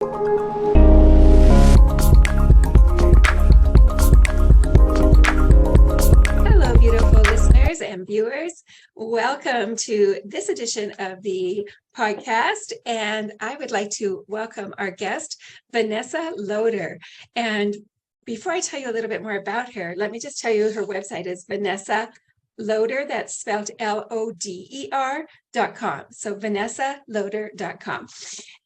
Hello, beautiful listeners and viewers. Welcome to this edition of the podcast. And I would like to welcome our guest, Vanessa Loder. And before I tell you a little bit more about her, let me just tell you her website is Vanessa Loder, that's spelled Loder.com. So VanessaLoder.com.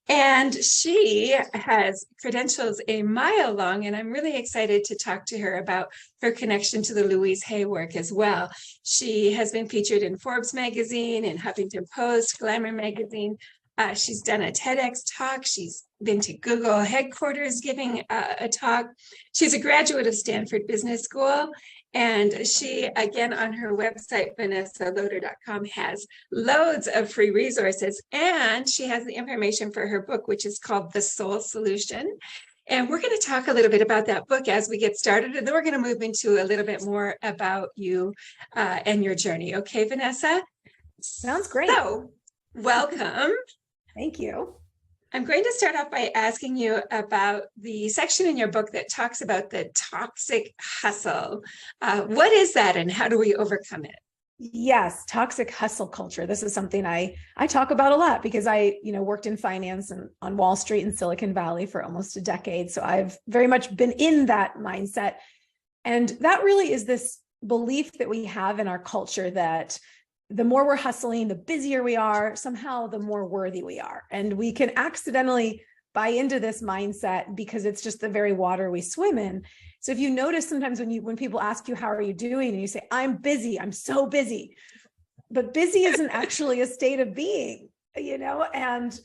And she has credentials a mile long, and I'm really excited to talk to her about her connection to the Louise Hay work as well. She has been featured in Forbes magazine, in Huffington Post, Glamour magazine. She's done a TEDx talk. She's been to Google headquarters giving a talk. She's a graduate of Stanford Business School. And she, again, on her website, VanessaLoder.com, has loads of free resources. And she has the information for her book, which is called The Soul Solution. And we're going to talk a little bit about that book as we get started. And then we're going to move into a little bit more about you and your journey. Okay, Vanessa? Sounds great. So, welcome. Thank you. I'm going to start off by asking you about the section in your book that talks about the toxic hustle. What is that and how do we overcome it? Yes, toxic hustle culture. This is something I talk about a lot because I worked in finance and on Wall Street in Silicon Valley for almost a decade. So I've very much been in that mindset. And that really is this belief that we have in our culture that the more we're hustling, the busier we are, somehow the more worthy we are. And we can accidentally buy into this mindset because it's just the very water we swim in. So if you notice sometimes when people ask you, how are you doing? And you say, I'm busy, I'm so busy. But busy isn't actually a state of being, and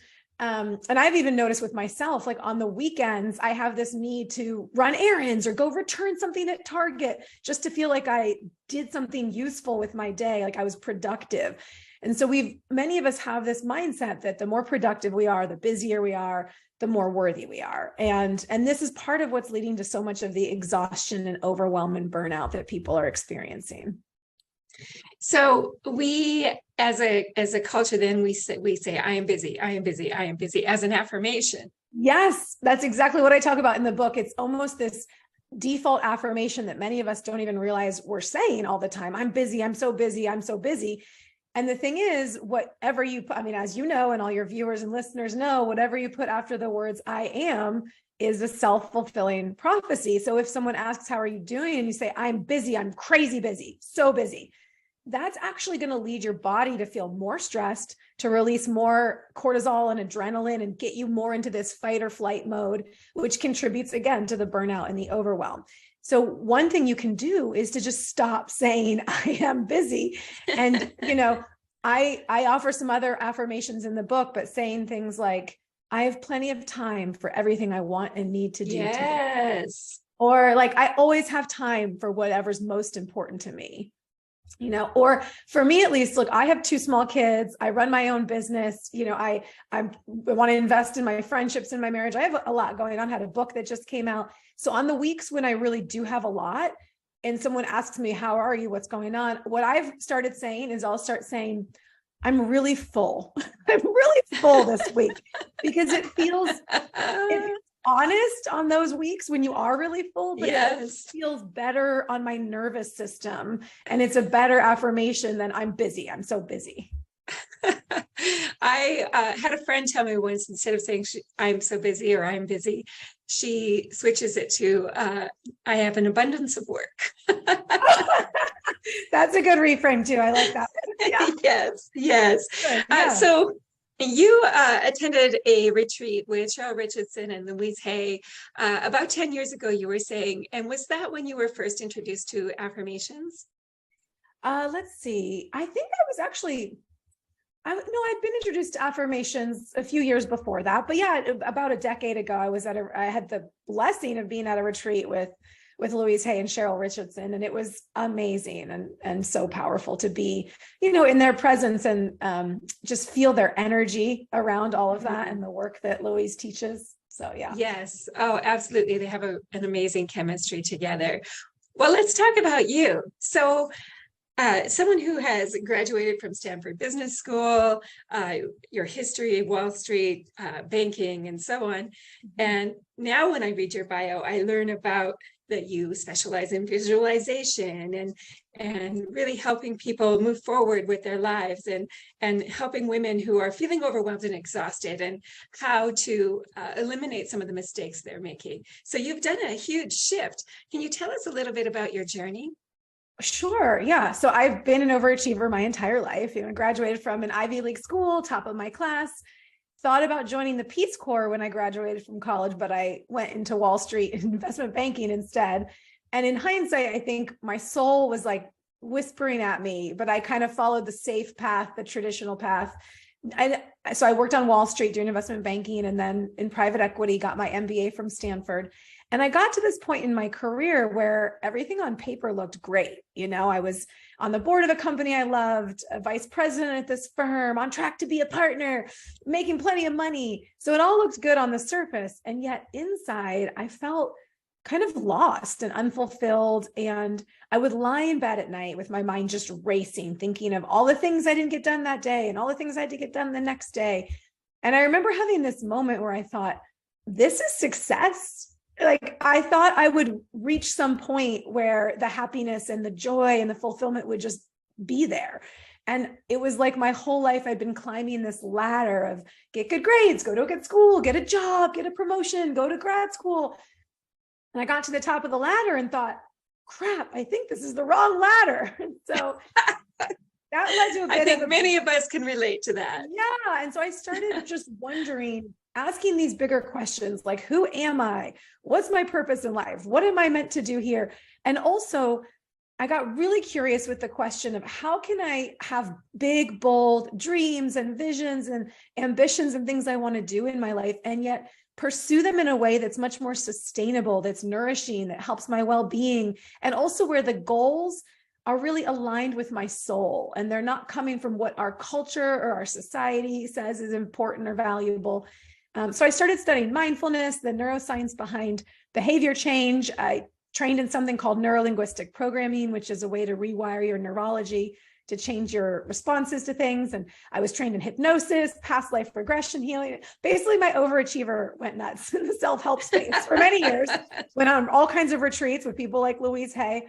I've even noticed with myself, like on the weekends, I have this need to run errands or go return something at Target just to feel like I did something useful with my day, like I was productive. And so many of us have this mindset that the more productive we are, the busier we are, the more worthy we are. And this is part of what's leading to so much of the exhaustion and overwhelm and burnout that people are experiencing. So we, as a culture, then we say, I am busy, I am busy, I am busy as an affirmation. Yes, that's exactly what I talk about in the book. It's almost this default affirmation that many of us don't even realize we're saying all the time. I'm busy, I'm so busy, I'm so busy. And the thing is, whatever you put, as you know, and all your viewers and listeners know, whatever you put after the words I am is a self-fulfilling prophecy. So if someone asks, how are you doing? And you say, I'm busy, I'm crazy busy, so busy. That's actually going to lead your body to feel more stressed, to release more cortisol and adrenaline and get you more into this fight or flight mode, which contributes again to the burnout and the overwhelm. So one thing you can do is to just stop saying, I am busy. And, I offer some other affirmations in the book, but saying things like, I have plenty of time for everything I want and need to do. Yes. Today. Or like, I always have time for whatever's most important to me. Or for me, at least, look, I have 2 small kids. I run my own business. I want to invest in my friendships and my marriage. I have a lot going on. I had a book that just came out. So on the weeks when I really do have a lot and someone asks me, how are you? What's going on? What I've started saying is I'll start saying, I'm really full. I'm really full this week because it feels honest on those weeks when you are really full, but It feels better on my nervous system. And it's a better affirmation than I'm busy. I'm so busy. I had a friend tell me once, instead of saying I'm so busy or I'm busy, she switches it to I have an abundance of work. That's a good reframe too. I like that. Yeah. Yes. Yeah. So you attended a retreat with Cheryl Richardson and Louise Hay about 10 years ago, you were saying. And was that when you were first introduced to affirmations? Let's see. I think I was actually, I'd been introduced to affirmations a few years before that. But yeah, about a decade ago, I had the blessing of being at a retreat with Louise Hay and Cheryl Richardson. And it was amazing and so powerful to be, in their presence and just feel their energy around all of that and the work that Louise teaches. So, yeah. Yes. Oh, absolutely. They have an amazing chemistry together. Well, let's talk about you. So someone who has graduated from Stanford Business School, your history, Wall Street, banking, and so on. And now when I read your bio, I learn about that you specialize in visualization and really helping people move forward with their lives and helping women who are feeling overwhelmed and exhausted and how to eliminate some of the mistakes they're making. So you've done a huge shift. Can you tell us a little bit about your journey? Sure. Yeah. So I've been an overachiever my entire life. I graduated from an Ivy League school, top of my class, thought about joining the Peace Corps when I graduated from college, but I went into Wall Street investment banking instead. And in hindsight, I think my soul was like whispering at me, but I kind of followed the safe path, the traditional path. So I worked on Wall Street doing investment banking and then in private equity, got my MBA from Stanford. And I got to this point in my career where everything on paper looked great. I was on the board of a company I loved, a vice president at this firm, on track to be a partner, making plenty of money. So it all looked good on the surface. And yet inside, I felt kind of lost and unfulfilled. And I would lie in bed at night with my mind just racing, thinking of all the things I didn't get done that day and all the things I had to get done the next day. And I remember having this moment where I thought, this is success. Like I thought I would reach some point where the happiness and the joy and the fulfillment would just be there. And it was like my whole life I'd been climbing this ladder of get good grades, go to a good school, get a job, get a promotion, go to grad school. And I got to the top of the ladder and thought, crap, I think this is the wrong ladder. And so that led to a bit I think many of us can relate to that. Yeah. And so I started just wondering, asking these bigger questions like, who am I? What's my purpose in life? What am I meant to do here? And also, I got really curious with the question of how can I have big, bold dreams and visions and ambitions and things I want to do in my life, and yet pursue them in a way that's much more sustainable, that's nourishing, that helps my well-being, and also where the goals are really aligned with my soul and they're not coming from what our culture or our society says is important or valuable. So I started studying mindfulness, the neuroscience behind behavior change. I trained in something called neuro-linguistic programming, which is a way to rewire your neurology to change your responses to things. And I was trained in hypnosis, past life regression healing. Basically, my overachiever went nuts in the self-help space for many years. Went on all kinds of retreats with people like Louise Hay.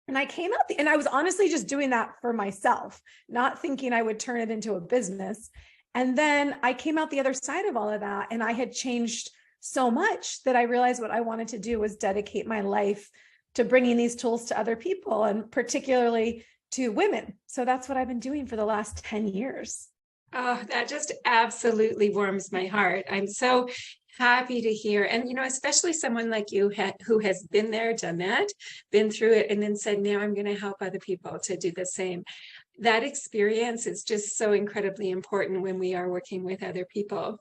And I came out, and I was honestly just doing that for myself, not thinking I would turn it into a business. And then I came out the other side of all of that, and I had changed so much that I realized what I wanted to do was dedicate my life to bringing these tools to other people, and particularly to women. So that's what I've been doing for the last 10 years. Oh, that just absolutely warms my heart. I'm so happy to hear. And, especially someone like you who has been there, done that, been through it, and then said, now I'm going to help other people to do the same. That experience is just so incredibly important when we are working with other people.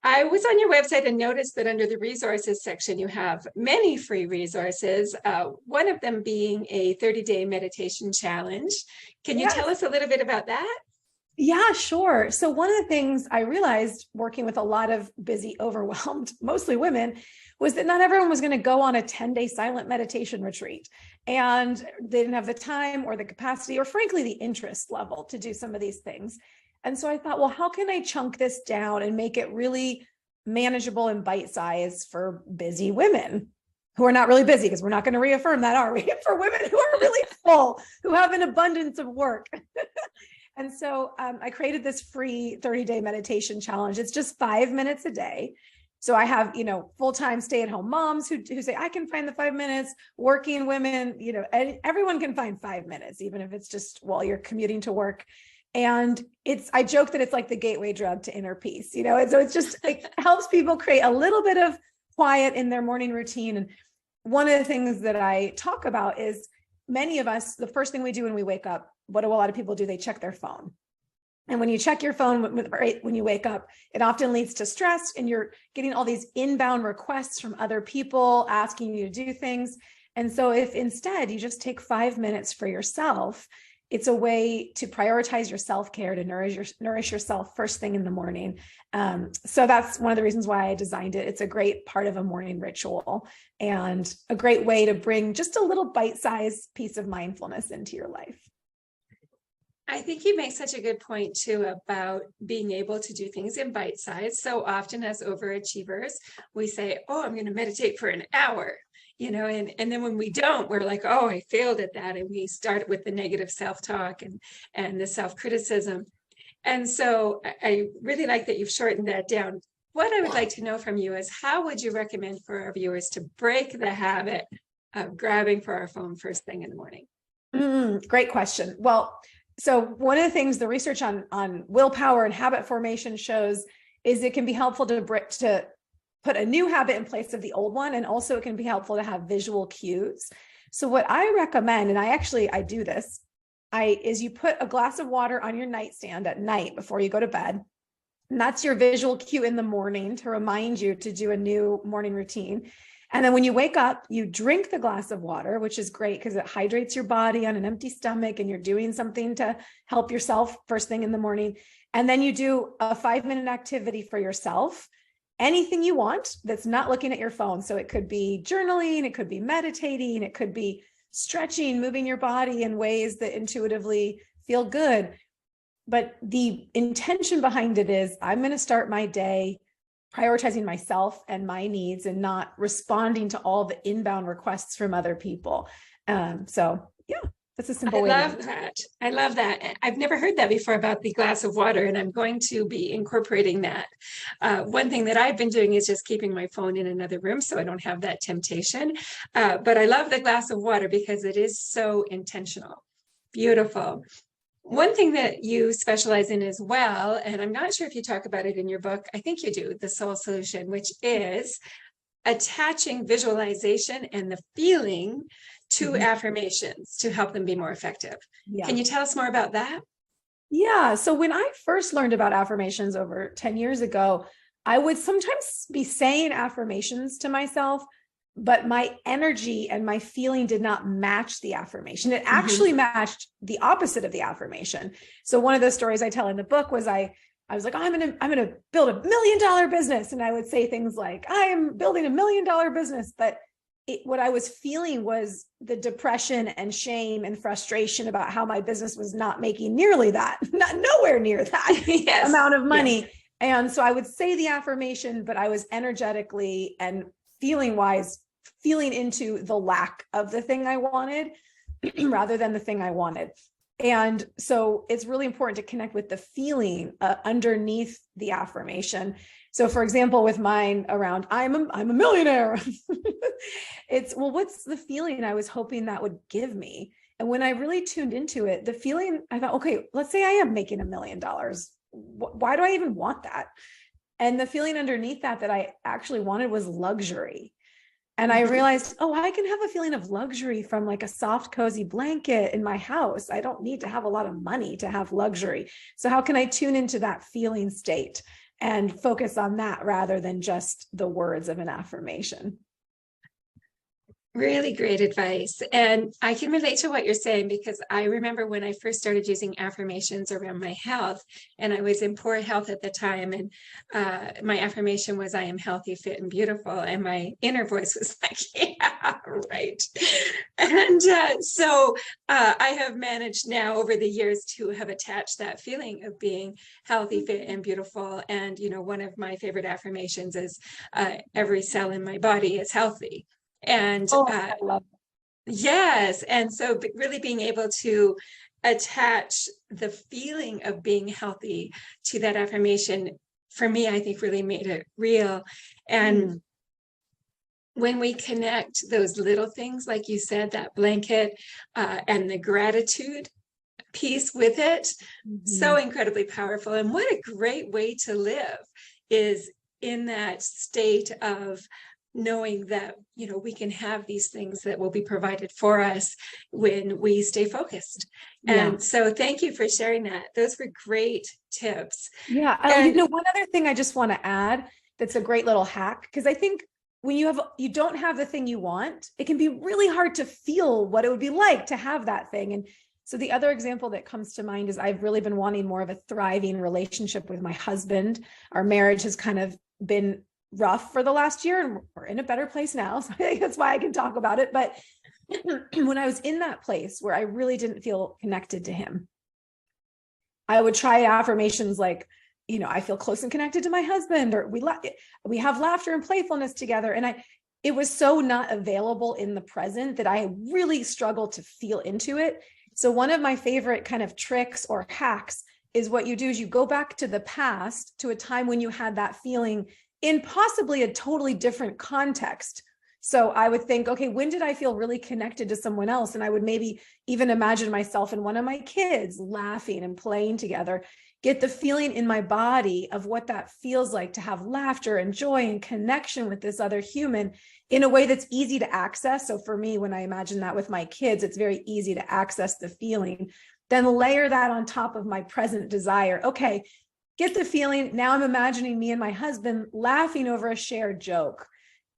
I was on your website and noticed that under the resources section, you have many free resources, one of them being a 30-day meditation challenge. Can you tell us a little bit about that? Yeah, sure. So one of the things I realized working with a lot of busy, overwhelmed, mostly women, was that not everyone was going to go on a 10-day silent meditation retreat. And they didn't have the time or the capacity or frankly, the interest level to do some of these things. And so I thought, well, how can I chunk this down and make it really manageable and bite-sized for busy women who are not really busy? Because we're not going to reaffirm that, are we? For women who are really full, who have an abundance of work. And so I created this free 30-day meditation challenge. It's just 5 minutes a day. So I have, full-time stay-at-home moms who say, I can find the 5 minutes, working women, everyone can find 5 minutes, even if it's just while you're commuting to work. And I joke that it's like the gateway drug to inner peace, and so it helps people create a little bit of quiet in their morning routine. And one of the things that I talk about is many of us, the first thing we do when we wake up, what do a lot of people do? They check their phone. And when you check your phone, when you wake up, it often leads to stress, and you're getting all these inbound requests from other people asking you to do things. And so if instead you just take 5 minutes for yourself, It's a way to prioritize your self-care, to nourish yourself first thing in the morning. So that's one of the reasons why I designed it. It's a great part of a morning ritual and a great way to bring just a little bite-sized piece of mindfulness into your life. I think you make such a good point too about being able to do things in bite size. So often as overachievers, we say, oh, I'm going to meditate for an hour, and then when we don't, we're like, oh, I failed at that. And we start with the negative self-talk and the self-criticism. And so I really like that you've shortened that down. What I would like to know from you is, how would you recommend for our viewers to break the habit of grabbing for our phone first thing in the morning? Great question. Well, so one of the things the research on willpower and habit formation shows is it can be helpful to put a new habit in place of the old one. And also it can be helpful to have visual cues. So what I recommend, and I do this, is you put a glass of water on your nightstand at night before you go to bed. And that's your visual cue in the morning to remind you to do a new morning routine. And then when you wake up, you drink the glass of water, which is great because it hydrates your body on an empty stomach and you're doing something to help yourself first thing in the morning. And then you do a 5-minute activity for yourself, anything you want that's not looking at your phone. So it could be journaling, it could be meditating, it could be stretching, moving your body in ways that intuitively feel good. But the intention behind it is, I'm going to start my day prioritizing myself and my needs and not responding to all the inbound requests from other people. So yeah, that's a simple way. I love that. I love that. I've never heard that before about the glass of water, and I'm going to be incorporating that. One thing that I've been doing is just keeping my phone in another room so I don't have that temptation. But I love the glass of water because it is so intentional. Beautiful. One thing that you specialize in as well, and I'm not sure if you talk about it in your book, I think you do, The Soul Solution, which is attaching visualization and the feeling to affirmations to help them be more effective. Yeah. Can you tell us more about that? Yeah. So when I first learned about affirmations over 10 years ago, I would sometimes be saying affirmations to myself, but my energy and my feeling did not match the affirmation. It actually matched the opposite of the affirmation. So one of the stories I tell in the book was I was like, oh, I'm going to build $1 million business. And I would say things like, I am building $1 million business. But what I was feeling was the depression and shame and frustration about how my business was not making nearly that, nowhere near that amount of money. Yes. And so I would say the affirmation, but I was energetically and feeling into the lack of the thing I wanted rather than the thing I wanted. And so it's really important to connect with the feeling underneath the affirmation. So for example, with mine around, I'm a millionaire. It's, well, what's the feeling I was hoping that would give me? And when I really tuned into it, the feeling, I thought, okay, let's say I am making $1 million. Why do I even want that? And the feeling underneath that I actually wanted was luxury. And I realized, oh, I can have a feeling of luxury from like a soft, cozy blanket in my house. I don't need to have a lot of money to have luxury. So how can I tune into that feeling state and focus on that rather than just the words of an affirmation? Really great advice. And I can relate to what you're saying because I remember when I first started using affirmations around my health, and I was in poor health at the time. And my affirmation was, I am healthy, fit, and beautiful. And my inner voice was like, yeah, right. And so I have managed now over the years to have attached that feeling of being healthy, fit, and beautiful. And, one of my favorite affirmations is every cell in my body is healthy. And I love that. Yes. And so really being able to attach the feeling of being healthy to that affirmation, for me, I think really made it real. And when we connect those little things, like you said, that blanket and the gratitude piece with it, so incredibly powerful. And what a great way to live is in that state of knowing that, we can have these things that will be provided for us when we stay focused. And so thank you for sharing that. Those were great tips. Yeah. And, one other thing I just want to add, that's a great little hack, because I think when you don't have the thing you want, it can be really hard to feel what it would be like to have that thing. And So the other example that comes to mind is I've really been wanting more of a thriving relationship with my husband. Our marriage has kind of been rough for the last year, and we're in a better place now. So I think that's why I can talk about it. But when I was in that place where I really didn't feel connected to him, I would try affirmations like, I feel close and connected to my husband, or we have laughter and playfulness together. And it was so not available in the present that I really struggled to feel into it. So one of my favorite kind of tricks or hacks is what you do is you go back to the past, to a time when you had that feeling in possibly a totally different context. So I would think, okay, when did I feel really connected to someone else? And I would maybe even imagine myself and one of my kids laughing and playing together, get the feeling in my body of what that feels like to have laughter and joy and connection with this other human in a way that's easy to access. So for me, when I imagine that with my kids, it's very easy to access the feeling. Then layer that on top of my present desire. Okay, get the feeling. Now I'm imagining me and my husband laughing over a shared joke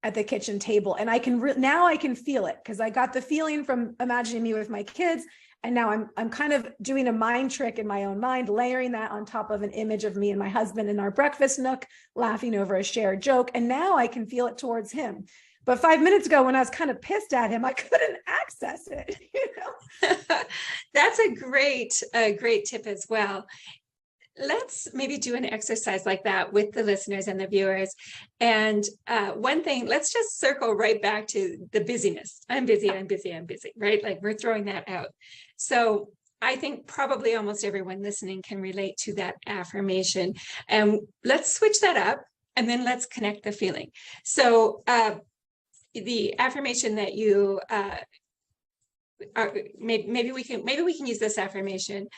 at the kitchen table. And I can now I can feel it because I got the feeling from imagining me with my kids. And now I'm kind of doing a mind trick in my own mind, layering that on top of an image of me and my husband in our breakfast nook, laughing over a shared joke. And now I can feel it towards him. But 5 minutes ago, when I was kind of pissed at him, I couldn't access it. That's a great tip as well. Let's maybe do an exercise like that with the listeners and the viewers. And one thing, let's just circle right back to the busyness. I'm busy, right? Like we're throwing that out. So I think probably almost everyone listening can relate to that affirmation. And let's switch that up and then let's connect the feeling. So the affirmation that you maybe we can use this affirmation.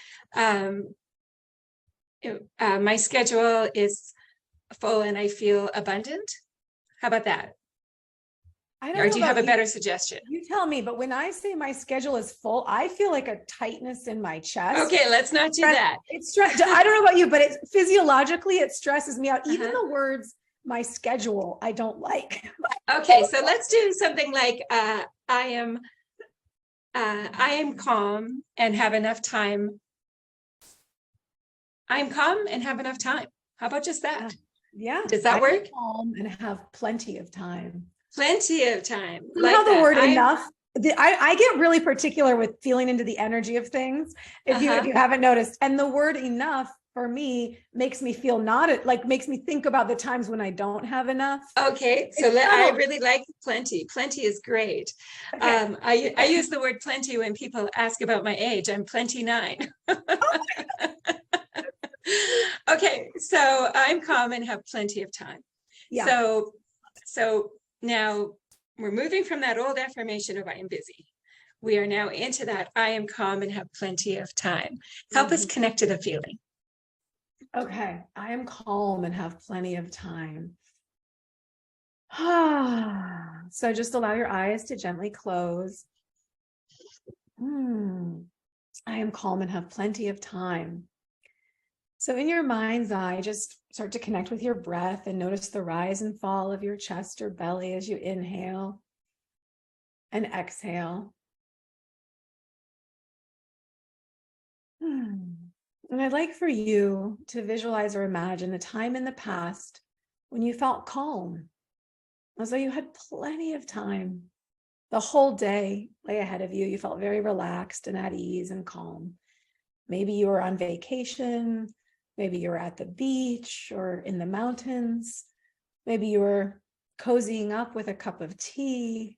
My schedule is full and I feel abundant. How about that? Or do you have a better suggestion? You tell me, but when I say my schedule is full, I feel like a tightness in my chest. Okay, let's not do that. It's stress. I don't know about you, but physiologically it stresses me out. Even the words, my schedule, I don't like. Okay, so let's do something like I am calm and have enough time. I'm calm and have enough time. How about just that? Yeah. Does that work? Calm and have plenty of time. Plenty of time. Like how the word enough. I get really particular with feeling into the energy of things. If you haven't noticed, and the word enough for me makes me feel makes me think about the times when I don't have enough. Okay, so I really like plenty. Plenty is great. Okay. I use the word plenty when people ask about my age. I'm 29. Okay, so I'm calm and have plenty of time. Yeah. So now we're moving from that old affirmation of I am busy. We are now into that I am calm and have plenty of time. Help us connect to the feeling. Okay, I am calm and have plenty of time. So just allow your eyes to gently close. I am calm and have plenty of time. So in your mind's eye, just start to connect with your breath and notice the rise and fall of your chest or belly as you inhale and exhale. And I'd like for you to visualize or imagine a time in the past when you felt calm, as though you had plenty of time. The whole day lay ahead of you. You felt very relaxed and at ease and calm. Maybe you were on vacation. Maybe you were at the beach or in the mountains. Maybe you were cozying up with a cup of tea,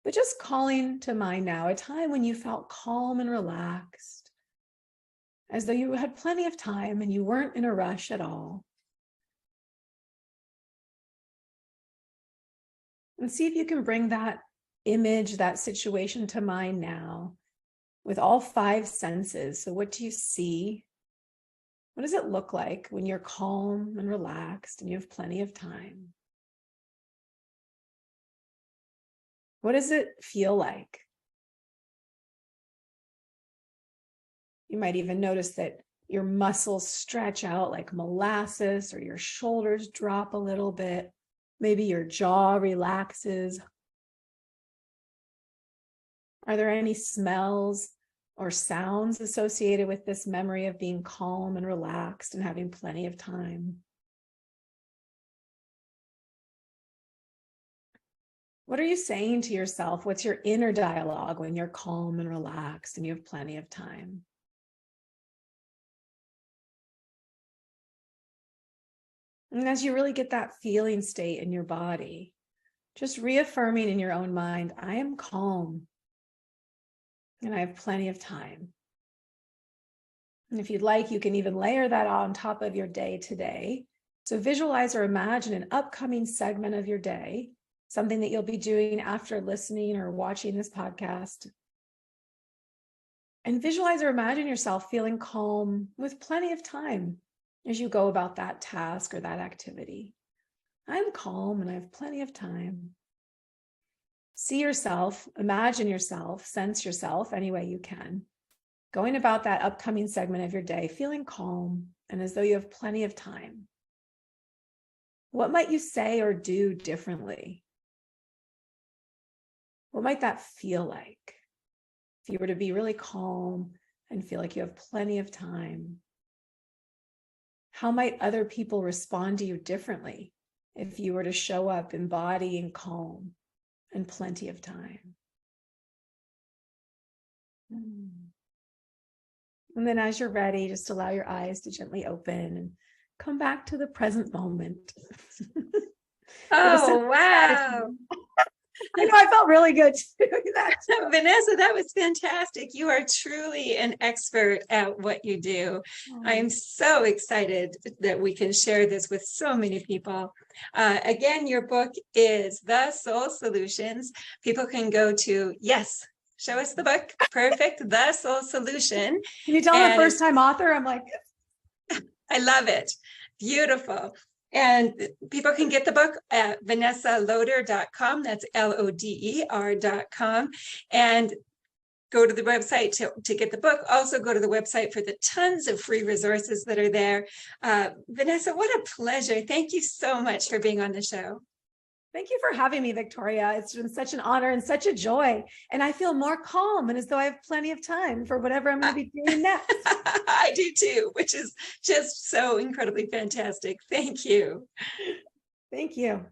but just calling to mind now a time when you felt calm and relaxed, as though you had plenty of time and you weren't in a rush at all. And see if you can bring that image, that situation to mind now with all 5 senses. So what do you see? What does it look like when you're calm and relaxed and you have plenty of time? What does it feel like? You might even notice that your muscles stretch out like molasses, or your shoulders drop a little bit. Maybe your jaw relaxes. Are there any smells or sounds associated with this memory of being calm and relaxed and having plenty of time? What are you saying to yourself? What's your inner dialogue when you're calm and relaxed and you have plenty of time? And as you really get that feeling state in your body, just reaffirming in your own mind, I am calm and I have plenty of time. And if you'd like, you can even layer that on top of your day today. So visualize or imagine an upcoming segment of your day, something that you'll be doing after listening or watching this podcast. And visualize or imagine yourself feeling calm with plenty of time as you go about that task or that activity. I'm calm and I have plenty of time. See yourself, imagine yourself, sense yourself any way you can, going about that upcoming segment of your day, feeling calm and as though you have plenty of time. What might you say or do differently? What might that feel like if you were to be really calm and feel like you have plenty of time? How might other people respond to you differently if you were to show up embodying calm and plenty of time? And then as you're ready, just allow your eyes to gently open and come back to the present moment. Oh, wow. I know, I felt really good doing that. Vanessa, that was fantastic. You are truly an expert at what you do. I am so excited that we can share this with so many people. Again, your book is The Soul Solutions. People can go to, yes, show us the book. Perfect. The Soul Solution. Can you tell I'm a first-time author? I'm like, I love it. Beautiful. And people can get the book at vanessaloder.com. That's LODER.com. And go to the website to get the book. Also go to the website for the tons of free resources that are there. Vanessa, what a pleasure. Thank you so much for being on the show. Thank you for having me, Victoria. It's been such an honor and such a joy. And I feel more calm and as though I have plenty of time for whatever I'm going to be doing next. I do too, which is just so incredibly fantastic. Thank you. Thank you.